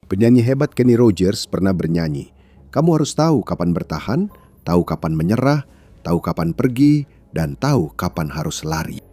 Penyanyi hebat Kenny Rogers pernah bernyanyi, "Kamu harus tahu kapan bertahan, tahu kapan menyerah, tahu kapan pergi, dan tahu kapan harus lari."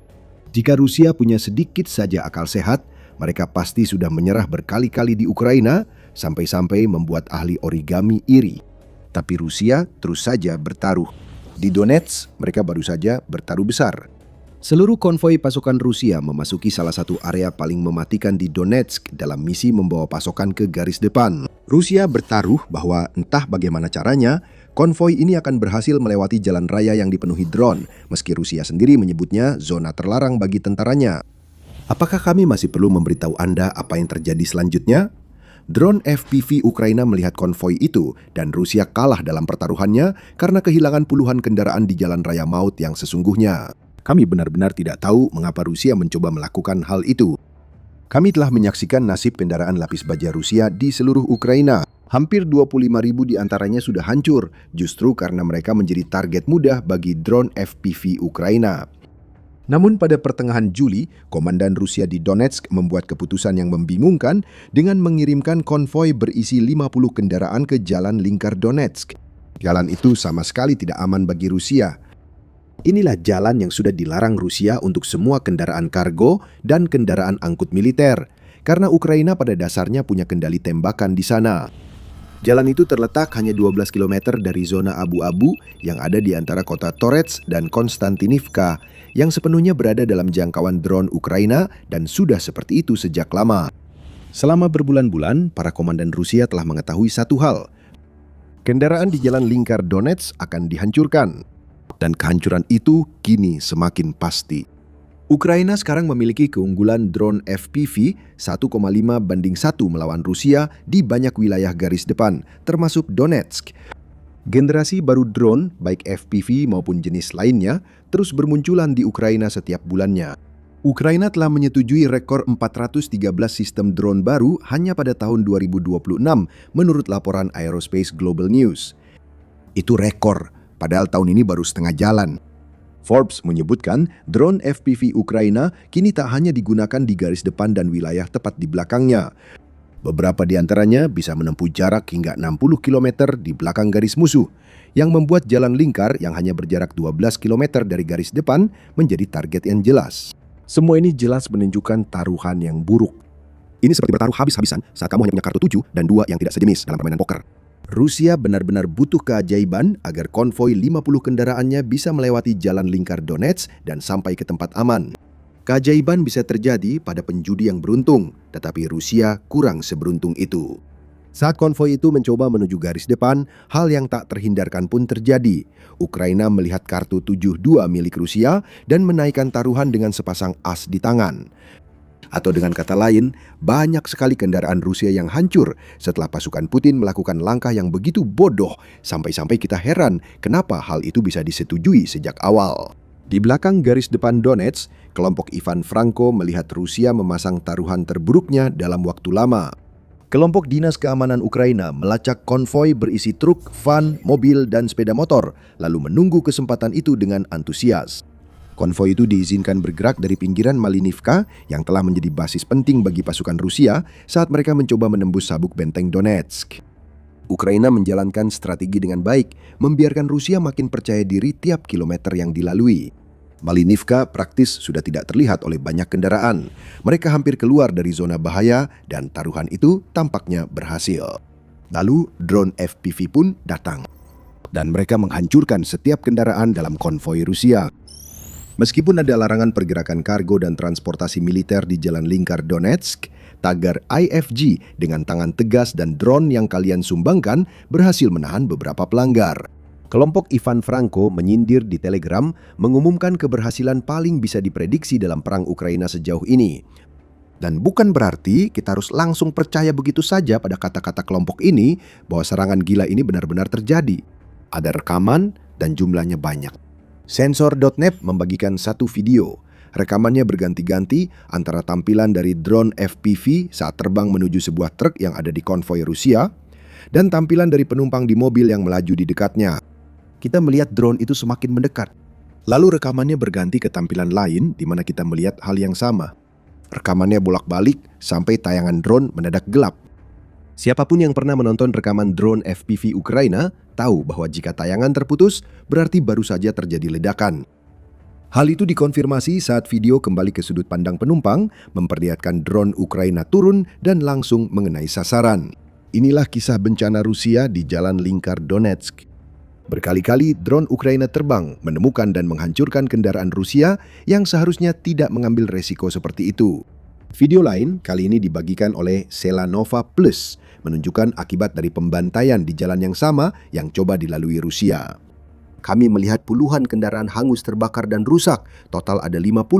Jika Rusia punya sedikit saja akal sehat, mereka pasti sudah menyerah berkali-kali di Ukraina, sampai-sampai membuat ahli origami iri. Tapi Rusia terus saja bertaruh. Di Donetsk, mereka baru saja bertaruh besar. Seluruh konvoi pasukan Rusia memasuki salah satu area paling mematikan di Donetsk dalam misi membawa pasokan ke garis depan. Rusia bertaruh bahwa entah bagaimana caranya, konvoi ini akan berhasil melewati jalan raya yang dipenuhi drone, meski Rusia sendiri menyebutnya zona terlarang bagi tentaranya. Apakah kami masih perlu memberitahu Anda apa yang terjadi selanjutnya? Drone FPV Ukraina melihat konvoi itu dan Rusia kalah dalam pertaruhannya karena kehilangan puluhan kendaraan di jalan raya maut yang sesungguhnya. Kami benar-benar tidak tahu mengapa Rusia mencoba melakukan hal itu. Kami telah menyaksikan nasib kendaraan lapis baja Rusia di seluruh Ukraina. Hampir 25.000 diantaranya sudah hancur, justru karena mereka menjadi target mudah bagi drone FPV Ukraina. Namun pada pertengahan Juli, Komandan Rusia di Donetsk membuat keputusan yang membingungkan dengan mengirimkan konvoi berisi 50 kendaraan ke jalan lingkar Donetsk. Jalan itu sama sekali tidak aman bagi Rusia. Inilah jalan yang sudah dilarang Rusia untuk semua kendaraan kargo dan kendaraan angkut militer, karena Ukraina pada dasarnya punya kendali tembakan di sana. Jalan itu terletak hanya 12 km dari zona abu-abu yang ada di antara kota Torets dan Konstantinivka, yang sepenuhnya berada dalam jangkauan drone Ukraina dan sudah seperti itu sejak lama. Selama berbulan-bulan, para komandan Rusia telah mengetahui satu hal. Kendaraan di jalan lingkar Donetsk akan dihancurkan. Dan kehancuran itu kini semakin pasti. Ukraina sekarang memiliki keunggulan drone FPV 1,5:1 melawan Rusia di banyak wilayah garis depan, termasuk Donetsk. Generasi baru drone, baik FPV maupun jenis lainnya, terus bermunculan di Ukraina setiap bulannya. Ukraina telah menyetujui rekor 413 sistem drone baru hanya pada tahun 2026, menurut laporan Aerospace Global News. Itu rekor. Padahal tahun ini baru setengah jalan. Forbes menyebutkan drone FPV Ukraina kini tak hanya digunakan di garis depan dan wilayah tepat di belakangnya. Beberapa di antaranya bisa menempuh jarak hingga 60 km di belakang garis musuh, yang membuat jalan lingkar yang hanya berjarak 12 km dari garis depan menjadi target yang jelas. Semua ini jelas menunjukkan taruhan yang buruk. Ini seperti bertaruh habis-habisan saat kamu hanya punya kartu 7 dan 2 yang tidak sejenis dalam permainan poker. Rusia benar-benar butuh keajaiban agar konvoi 50 kendaraannya bisa melewati jalan lingkar Donetsk dan sampai ke tempat aman. Keajaiban bisa terjadi pada penjudi yang beruntung, tetapi Rusia kurang seberuntung itu. Saat konvoi itu mencoba menuju garis depan, hal yang tak terhindarkan pun terjadi. Ukraina melihat kartu 72 milik Rusia dan menaikkan taruhan dengan sepasang as di tangan. Atau dengan kata lain, banyak sekali kendaraan Rusia yang hancur setelah pasukan Putin melakukan langkah yang begitu bodoh sampai-sampai kita heran kenapa hal itu bisa disetujui sejak awal. Di belakang garis depan Donetsk, kelompok Ivan Franko melihat Rusia memasang taruhan terburuknya dalam waktu lama. Kelompok Dinas Keamanan Ukraina melacak konvoi berisi truk, van, mobil, dan sepeda motor, lalu menunggu kesempatan itu dengan antusias. Konvoi itu diizinkan bergerak dari pinggiran Malinivka yang telah menjadi basis penting bagi pasukan Rusia saat mereka mencoba menembus sabuk benteng Donetsk. Ukraina menjalankan strategi dengan baik, membiarkan Rusia makin percaya diri tiap kilometer yang dilalui. Malinivka praktis sudah tidak terlihat oleh banyak kendaraan. Mereka hampir keluar dari zona bahaya dan taruhan itu tampaknya berhasil. Lalu drone FPV pun datang. Dan mereka menghancurkan setiap kendaraan dalam konvoi Rusia. Meskipun ada larangan pergerakan kargo dan transportasi militer di jalan lingkar Donetsk, tagar IFG dengan tangan tegas dan drone yang kalian sumbangkan berhasil menahan beberapa pelanggar. Kelompok Ivan Franko menyindir di Telegram mengumumkan keberhasilan paling bisa diprediksi dalam perang Ukraina sejauh ini. Dan bukan berarti kita harus langsung percaya begitu saja pada kata-kata kelompok ini bahwa serangan gila ini benar-benar terjadi. Ada rekaman dan jumlahnya banyak. Sensor.net membagikan satu video. Rekamannya berganti-ganti antara tampilan dari drone FPV saat terbang menuju sebuah truk yang ada di konvoi Rusia dan tampilan dari penumpang di mobil yang melaju di dekatnya. Kita melihat drone itu semakin mendekat. Lalu rekamannya berganti ke tampilan lain di mana kita melihat hal yang sama. Rekamannya bolak-balik sampai tayangan drone mendadak gelap. Siapapun yang pernah menonton rekaman drone FPV Ukraina tahu bahwa jika tayangan terputus, berarti baru saja terjadi ledakan. Hal itu dikonfirmasi saat video kembali ke sudut pandang penumpang, memperlihatkan drone Ukraina turun dan langsung mengenai sasaran. Inilah kisah bencana Rusia di Jalan Lingkar Donetsk. Berkali-kali drone Ukraina terbang, menemukan dan menghancurkan kendaraan Rusia yang seharusnya tidak mengambil resiko seperti itu. Video lain kali ini dibagikan oleh Selanova Plus, menunjukkan akibat dari pembantaian di jalan yang sama yang coba dilalui Rusia. Kami melihat puluhan kendaraan hangus terbakar dan rusak, total ada 50,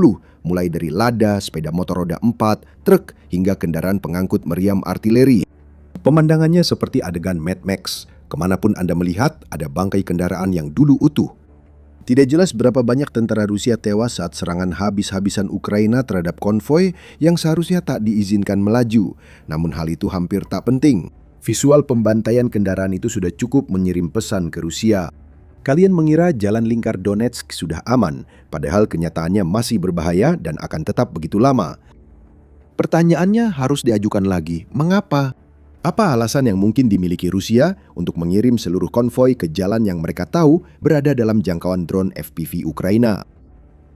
mulai dari Lada, sepeda motor roda 4, truk, hingga kendaraan pengangkut meriam artileri. Pemandangannya seperti adegan Mad Max, kemanapun Anda melihat ada bangkai kendaraan yang dulu utuh. Tidak jelas berapa banyak tentara Rusia tewas saat serangan habis-habisan Ukraina terhadap konvoi yang seharusnya tak diizinkan melaju. Namun hal itu hampir tak penting. Visual pembantaian kendaraan itu sudah cukup mengirim pesan ke Rusia. Kalian mengira jalan lingkar Donetsk sudah aman, padahal kenyataannya masih berbahaya dan akan tetap begitu lama. Pertanyaannya harus diajukan lagi, mengapa? Apa alasan yang mungkin dimiliki Rusia untuk mengirim seluruh konvoi ke jalan yang mereka tahu berada dalam jangkauan drone FPV Ukraina?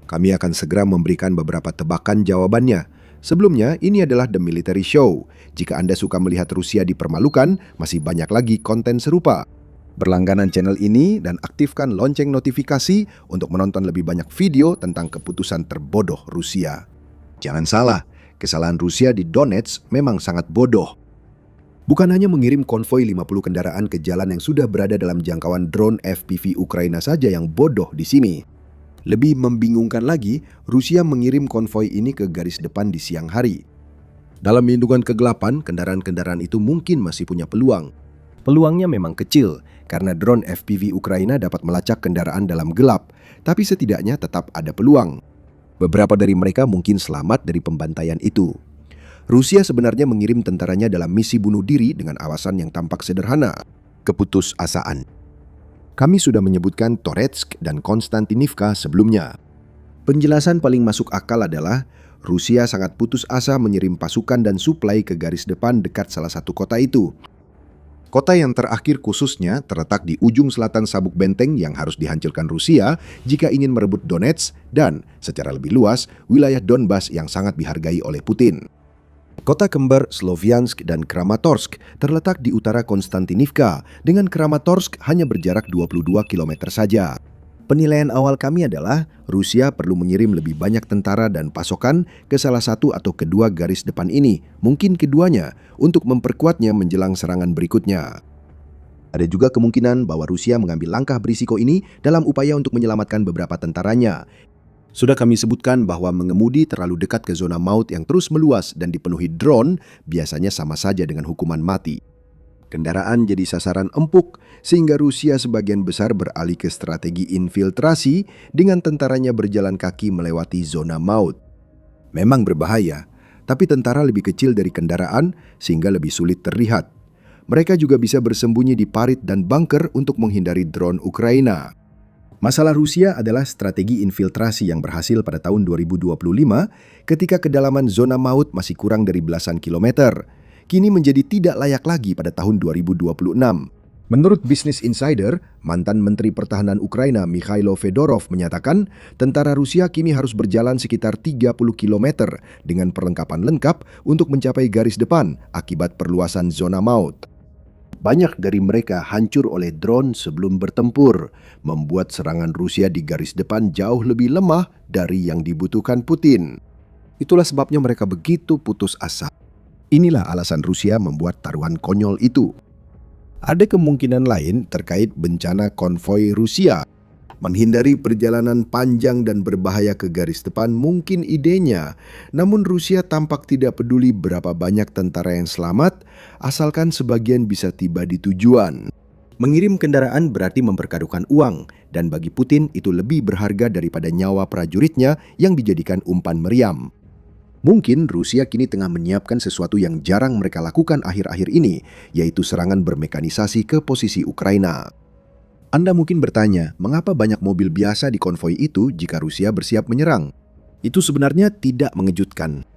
Kami akan segera memberikan beberapa tebakan jawabannya. Sebelumnya, ini adalah The Military Show. Jika Anda suka melihat Rusia dipermalukan, masih banyak lagi konten serupa. Berlangganan channel ini dan aktifkan lonceng notifikasi untuk menonton lebih banyak video tentang keputusan terbodoh Rusia. Jangan salah, kesalahan Rusia di Donetsk memang sangat bodoh. Bukan hanya mengirim konvoi 50 kendaraan ke jalan yang sudah berada dalam jangkauan drone FPV Ukraina saja yang bodoh di sini. Lebih membingungkan lagi, Rusia mengirim konvoi ini ke garis depan di siang hari. Dalam lindungan kegelapan, kendaraan-kendaraan itu mungkin masih punya peluang. Peluangnya memang kecil, karena drone FPV Ukraina dapat melacak kendaraan dalam gelap, tapi setidaknya tetap ada peluang. Beberapa dari mereka mungkin selamat dari pembantaian itu. Rusia sebenarnya mengirim tentaranya dalam misi bunuh diri dengan alasan yang tampak sederhana, keputusasaan. Kami sudah menyebutkan Toretsk dan Konstantinivka sebelumnya. Penjelasan paling masuk akal adalah Rusia sangat putus asa mengirim pasukan dan suplai ke garis depan dekat salah satu kota itu. Kota yang terakhir khususnya terletak di ujung selatan sabuk benteng yang harus dihancurkan Rusia jika ingin merebut Donetsk dan, secara lebih luas, wilayah Donbas yang sangat dihargai oleh Putin. Kota kembar Sloviansk dan Kramatorsk terletak di utara Konstantinivka, dengan Kramatorsk hanya berjarak 22 km saja. Penilaian awal kami adalah Rusia perlu mengirim lebih banyak tentara dan pasokan ke salah satu atau kedua garis depan ini, mungkin keduanya, untuk memperkuatnya menjelang serangan berikutnya. Ada juga kemungkinan bahwa Rusia mengambil langkah berisiko ini dalam upaya untuk menyelamatkan beberapa tentaranya. Sudah kami sebutkan bahwa mengemudi terlalu dekat ke zona maut yang terus meluas dan dipenuhi drone biasanya sama saja dengan hukuman mati. Kendaraan jadi sasaran empuk sehingga Rusia sebagian besar beralih ke strategi infiltrasi dengan tentaranya berjalan kaki melewati zona maut. Memang berbahaya, tapi tentara lebih kecil dari kendaraan sehingga lebih sulit terlihat. Mereka juga bisa bersembunyi di parit dan bunker untuk menghindari drone Ukraina. Masalah Rusia adalah strategi infiltrasi yang berhasil pada tahun 2025 ketika kedalaman zona maut masih kurang dari belasan kilometer. Kini menjadi tidak layak lagi pada tahun 2026. Menurut Business Insider, mantan Menteri Pertahanan Ukraina Mikhailo Fedorov menyatakan tentara Rusia kini harus berjalan sekitar 30 km dengan perlengkapan lengkap untuk mencapai garis depan akibat perluasan zona maut. Banyak dari mereka hancur oleh drone sebelum bertempur, membuat serangan Rusia di garis depan jauh lebih lemah dari yang dibutuhkan Putin. Itulah sebabnya mereka begitu putus asa. Inilah alasan Rusia membuat taruhan konyol itu. Ada kemungkinan lain terkait bencana konvoi Rusia. Menghindari perjalanan panjang dan berbahaya ke garis depan mungkin idenya, namun Rusia tampak tidak peduli berapa banyak tentara yang selamat, asalkan sebagian bisa tiba di tujuan. Mengirim kendaraan berarti mempertaruhkan uang, dan bagi Putin itu lebih berharga daripada nyawa prajuritnya yang dijadikan umpan meriam. Mungkin Rusia kini tengah menyiapkan sesuatu yang jarang mereka lakukan akhir-akhir ini, yaitu serangan bermekanisasi ke posisi Ukraina. Anda mungkin bertanya, mengapa banyak mobil biasa di konvoi itu jika Rusia bersiap menyerang? Itu sebenarnya tidak mengejutkan.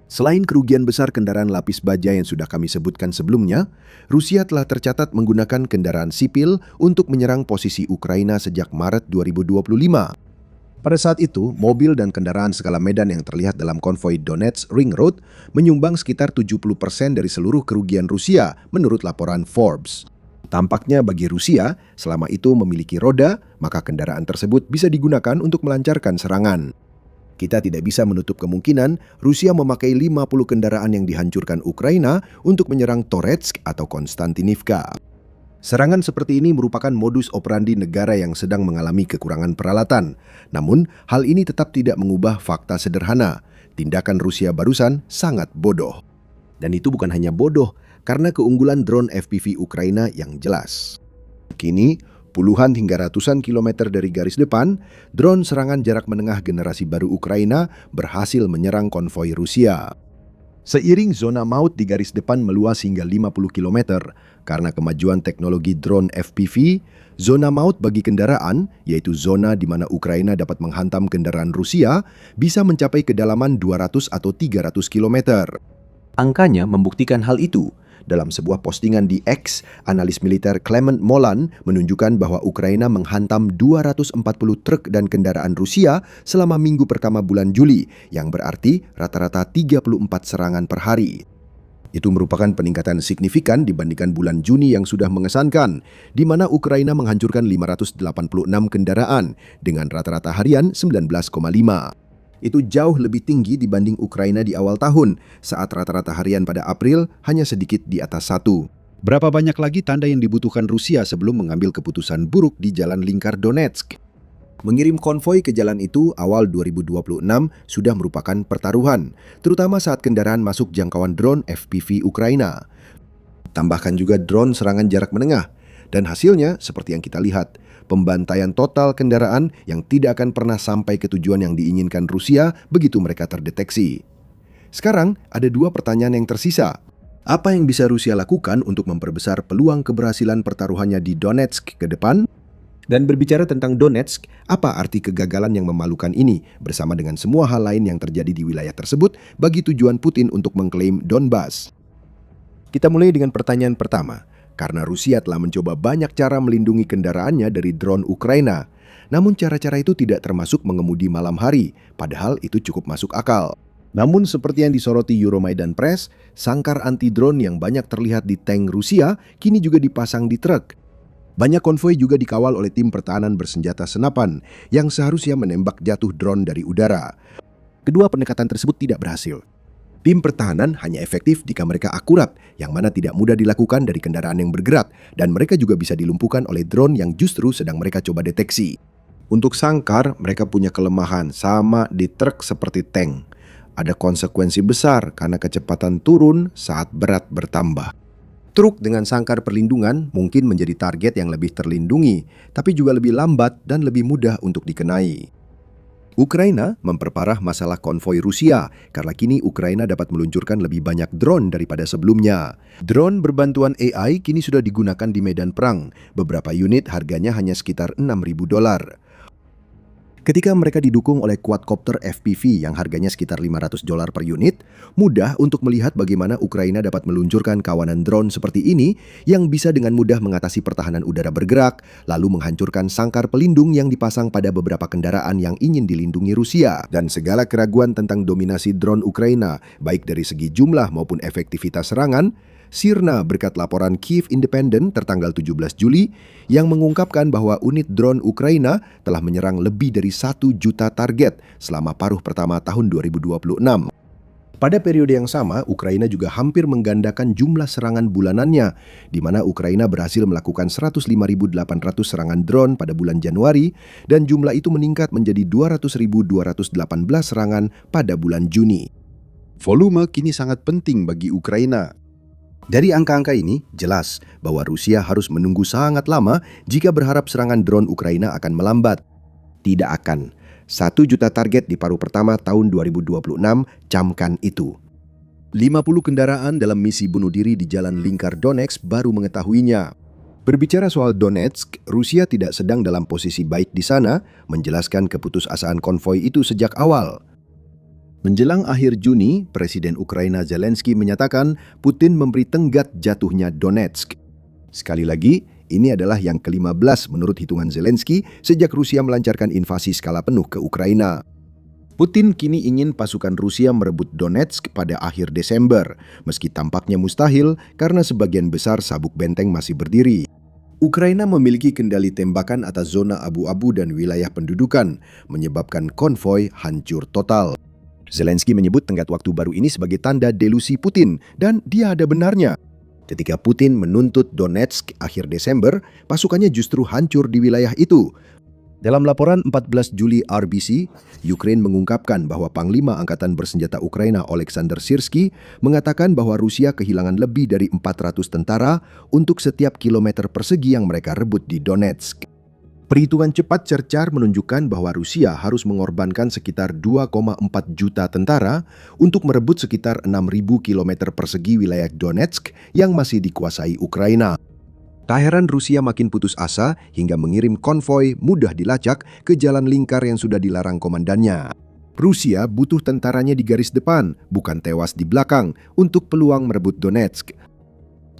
Selain kerugian besar kendaraan lapis baja yang sudah kami sebutkan sebelumnya, Rusia telah tercatat menggunakan kendaraan sipil untuk menyerang posisi Ukraina sejak Maret 2025. Pada saat itu, mobil dan kendaraan skala medan yang terlihat dalam konvoi Donetsk Ring Road menyumbang sekitar 70% dari seluruh kerugian Rusia menurut laporan Forbes. Tampaknya bagi Rusia, selama itu memiliki roda, maka kendaraan tersebut bisa digunakan untuk melancarkan serangan. Kita tidak bisa menutup kemungkinan Rusia memakai 50 kendaraan yang dihancurkan Ukraina untuk menyerang Toretsk atau Konstantinivka. Serangan seperti ini merupakan modus operandi negara yang sedang mengalami kekurangan peralatan. Namun, hal ini tetap tidak mengubah fakta sederhana. Tindakan Rusia barusan sangat bodoh. Dan itu bukan hanya bodoh, karena keunggulan drone FPV Ukraina yang jelas. Kini, puluhan hingga ratusan kilometer dari garis depan, drone serangan jarak menengah generasi baru Ukraina berhasil menyerang konvoi Rusia. Seiring zona maut di garis depan meluas hingga 50 km, karena kemajuan teknologi drone FPV, zona maut bagi kendaraan, yaitu zona di mana Ukraina dapat menghantam kendaraan Rusia, bisa mencapai kedalaman 200 atau 300 km. Angkanya membuktikan hal itu. Dalam sebuah postingan di X, analis militer Clement Molan menunjukkan bahwa Ukraina menghantam 240 truk dan kendaraan Rusia selama minggu pertama bulan Juli, yang berarti rata-rata 34 serangan per hari. Itu merupakan peningkatan signifikan dibandingkan bulan Juni yang sudah mengesankan, di mana Ukraina menghancurkan 586 kendaraan dengan rata-rata harian 19,5. Itu jauh lebih tinggi dibanding Ukraina di awal tahun, saat rata-rata harian pada April hanya sedikit di atas 1. Berapa banyak lagi tanda yang dibutuhkan Rusia sebelum mengambil keputusan buruk di jalan lingkar Donetsk? Mengirim konvoi ke jalan itu awal 2026 sudah merupakan pertaruhan, terutama saat kendaraan masuk jangkauan drone FPV Ukraina. Tambahkan juga drone serangan jarak menengah, dan hasilnya seperti yang kita lihat, pembantaian total kendaraan yang tidak akan pernah sampai ke tujuan yang diinginkan Rusia begitu mereka terdeteksi. Sekarang ada dua pertanyaan yang tersisa. Apa yang bisa Rusia lakukan untuk memperbesar peluang keberhasilan pertaruhannya di Donetsk ke depan? Dan berbicara tentang Donetsk, apa arti kegagalan yang memalukan ini bersama dengan semua hal lain yang terjadi di wilayah tersebut bagi tujuan Putin untuk mengklaim Donbas? Kita mulai dengan pertanyaan pertama. Karena Rusia telah mencoba banyak cara melindungi kendaraannya dari drone Ukraina. Namun cara-cara itu tidak termasuk mengemudi malam hari, padahal itu cukup masuk akal. Namun seperti yang disoroti Euromaidan Press, sangkar anti-drone yang banyak terlihat di tank Rusia kini juga dipasang di truk. Banyak konvoi juga dikawal oleh tim pertahanan bersenjata senapan yang seharusnya menembak jatuh drone dari udara. Kedua pendekatan tersebut tidak berhasil. Tim pertahanan hanya efektif jika mereka akurat, yang mana tidak mudah dilakukan dari kendaraan yang bergerak, dan mereka juga bisa dilumpuhkan oleh drone yang justru sedang mereka coba deteksi. Untuk sangkar, mereka punya kelemahan sama di truk seperti tank. Ada konsekuensi besar karena kecepatan turun saat berat bertambah. Truk dengan sangkar perlindungan mungkin menjadi target yang lebih terlindungi, tapi juga lebih lambat dan lebih mudah untuk dikenai. Ukraina memperparah masalah konvoi Rusia karena kini Ukraina dapat meluncurkan lebih banyak drone daripada sebelumnya. Drone berbantuan AI kini sudah digunakan di medan perang. Beberapa unit harganya hanya sekitar $6.000. Ketika mereka didukung oleh quadcopter FPV yang harganya sekitar $500 per unit, mudah untuk melihat bagaimana Ukraina dapat meluncurkan kawanan drone seperti ini yang bisa dengan mudah mengatasi pertahanan udara bergerak, lalu menghancurkan sangkar pelindung yang dipasang pada beberapa kendaraan yang ingin dilindungi Rusia. Dan segala keraguan tentang dominasi drone Ukraina, baik dari segi jumlah maupun efektivitas serangan, sirna berkat laporan Kyiv Independent tertanggal 17 Juli yang mengungkapkan bahwa unit drone Ukraina telah menyerang lebih dari 1 juta target selama paruh pertama tahun 2026. Pada periode yang sama, Ukraina juga hampir menggandakan jumlah serangan bulanannya, di mana Ukraina berhasil melakukan 105.800 serangan drone pada bulan Januari, dan jumlah itu meningkat menjadi 200.218 serangan pada bulan Juni. Volume kini sangat penting bagi Ukraina. Dari angka-angka ini, jelas bahwa Rusia harus menunggu sangat lama jika berharap serangan drone Ukraina akan melambat. Tidak akan. 1 juta target di paruh pertama tahun 2026, camkan itu. 50 kendaraan dalam misi bunuh diri di jalan lingkar Donetsk baru mengetahuinya. Berbicara soal Donetsk, Rusia tidak sedang dalam posisi baik di sana, menjelaskan keputusasaan konvoi itu sejak awal. Menjelang akhir Juni, Presiden Ukraina Zelensky menyatakan Putin memberi tenggat jatuhnya Donetsk. Sekali lagi, ini adalah yang ke-15 menurut hitungan Zelensky sejak Rusia melancarkan invasi skala penuh ke Ukraina. Putin kini ingin pasukan Rusia merebut Donetsk pada akhir Desember, meski tampaknya mustahil karena sebagian besar sabuk benteng masih berdiri. Ukraina memiliki kendali tembakan atas zona abu-abu dan wilayah pendudukan, menyebabkan konvoi hancur total. Zelensky menyebut tenggat waktu baru ini sebagai tanda delusi Putin, dan dia ada benarnya. Ketika Putin menuntut Donetsk akhir Desember, pasukannya justru hancur di wilayah itu. Dalam laporan 14 Juli RBC, Ukraina mengungkapkan bahwa Panglima Angkatan Bersenjata Ukraina Oleksandr Syrskyi mengatakan bahwa Rusia kehilangan lebih dari 400 tentara untuk setiap kilometer persegi yang mereka rebut di Donetsk. Perhitungan cepat cercar menunjukkan bahwa Rusia harus mengorbankan sekitar 2,4 juta tentara untuk merebut sekitar 6.000 km persegi wilayah Donetsk yang masih dikuasai Ukraina. Tak heran Rusia makin putus asa hingga mengirim konvoi mudah dilacak ke jalan lingkar yang sudah dilarang komandannya. Rusia butuh tentaranya di garis depan, bukan tewas di belakang, untuk peluang merebut Donetsk.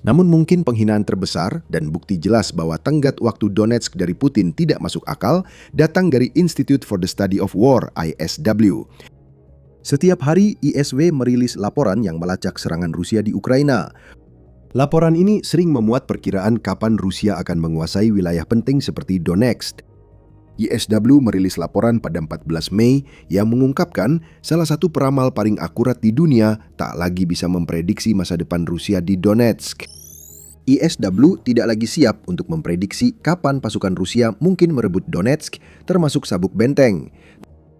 Namun mungkin penghinaan terbesar dan bukti jelas bahwa tenggat waktu Donetsk dari Putin tidak masuk akal datang dari Institute for the Study of War (ISW). Setiap hari ISW merilis laporan yang melacak serangan Rusia di Ukraina. Laporan ini sering memuat perkiraan kapan Rusia akan menguasai wilayah penting seperti Donetsk. ISW merilis laporan pada 14 Mei yang mengungkapkan salah satu peramal paling akurat di dunia tak lagi bisa memprediksi masa depan Rusia di Donetsk. ISW tidak lagi siap untuk memprediksi kapan pasukan Rusia mungkin merebut Donetsk, termasuk sabuk benteng.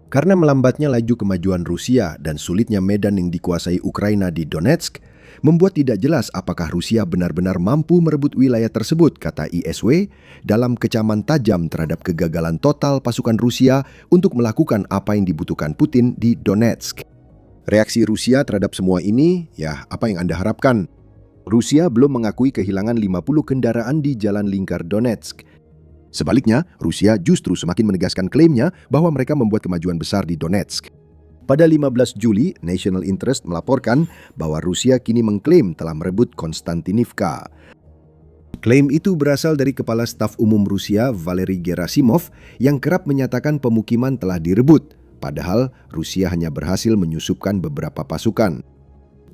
Karena melambatnya laju kemajuan Rusia dan sulitnya medan yang dikuasai Ukraina di Donetsk, membuat tidak jelas apakah Rusia benar-benar mampu merebut wilayah tersebut, kata ISW, dalam kecaman tajam terhadap kegagalan total pasukan Rusia untuk melakukan apa yang dibutuhkan Putin di Donetsk. Reaksi Rusia terhadap semua ini, ya apa yang Anda harapkan? Rusia belum mengakui kehilangan 50 kendaraan di jalan lingkar Donetsk. Sebaliknya, Rusia justru semakin menegaskan klaimnya bahwa mereka membuat kemajuan besar di Donetsk. Pada 15 Juli, National Interest melaporkan bahwa Rusia kini mengklaim telah merebut Konstantinivka. Klaim itu berasal dari Kepala Staf Umum Rusia Valery Gerasimov yang kerap menyatakan pemukiman telah direbut, padahal Rusia hanya berhasil menyusupkan beberapa pasukan.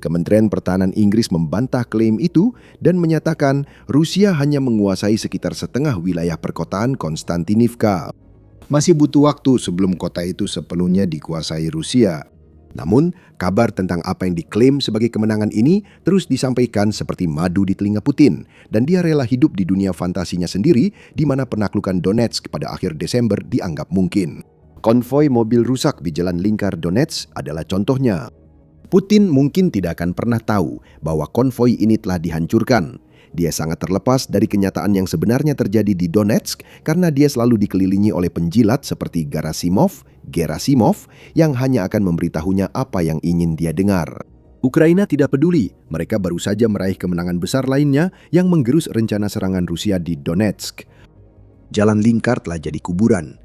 Kementerian Pertahanan Inggris membantah klaim itu dan menyatakan Rusia hanya menguasai sekitar setengah wilayah perkotaan Konstantinivka. Masih butuh waktu sebelum kota itu sepenuhnya dikuasai Rusia. Namun, kabar tentang apa yang diklaim sebagai kemenangan ini terus disampaikan seperti madu di telinga Putin, dan dia rela hidup di dunia fantasinya sendiri di mana penaklukan Donetsk pada akhir Desember dianggap mungkin. Konvoi mobil rusak di jalan lingkar Donetsk adalah contohnya. Putin mungkin tidak akan pernah tahu bahwa konvoi ini telah dihancurkan. Dia sangat terlepas dari kenyataan yang sebenarnya terjadi di Donetsk karena dia selalu dikelilingi oleh penjilat seperti Gerasimov yang hanya akan memberitahunya apa yang ingin dia dengar. Ukraina tidak peduli, mereka baru saja meraih kemenangan besar lainnya yang menggerus rencana serangan Rusia di Donetsk. Jalan lingkar telah jadi kuburan.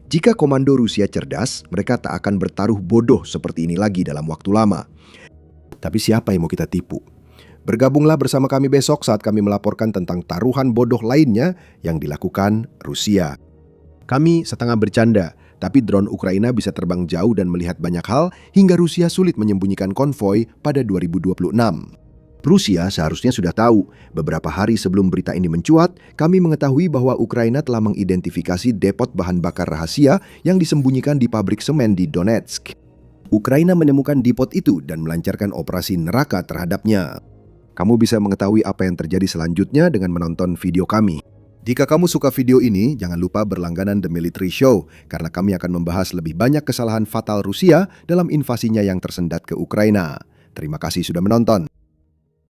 Jika komando Rusia cerdas, mereka tak akan bertaruh bodoh seperti ini lagi dalam waktu lama. Tapi siapa yang mau kita tipu? Bergabunglah bersama kami besok saat kami melaporkan tentang taruhan bodoh lainnya yang dilakukan Rusia. Kami setengah bercanda, tapi drone Ukraina bisa terbang jauh dan melihat banyak hal hingga Rusia sulit menyembunyikan konvoi pada 2026. Rusia seharusnya sudah tahu. Beberapa hari sebelum berita ini mencuat, kami mengetahui bahwa Ukraina telah mengidentifikasi depot bahan bakar rahasia yang disembunyikan di pabrik semen di Donetsk. Ukraina menemukan depot itu dan melancarkan operasi neraka terhadapnya. Kamu bisa mengetahui apa yang terjadi selanjutnya dengan menonton video kami. Jika kamu suka video ini, jangan lupa berlangganan The Military Show, karena kami akan membahas lebih banyak kesalahan fatal Rusia dalam invasinya yang tersendat ke Ukraina. Terima kasih sudah menonton.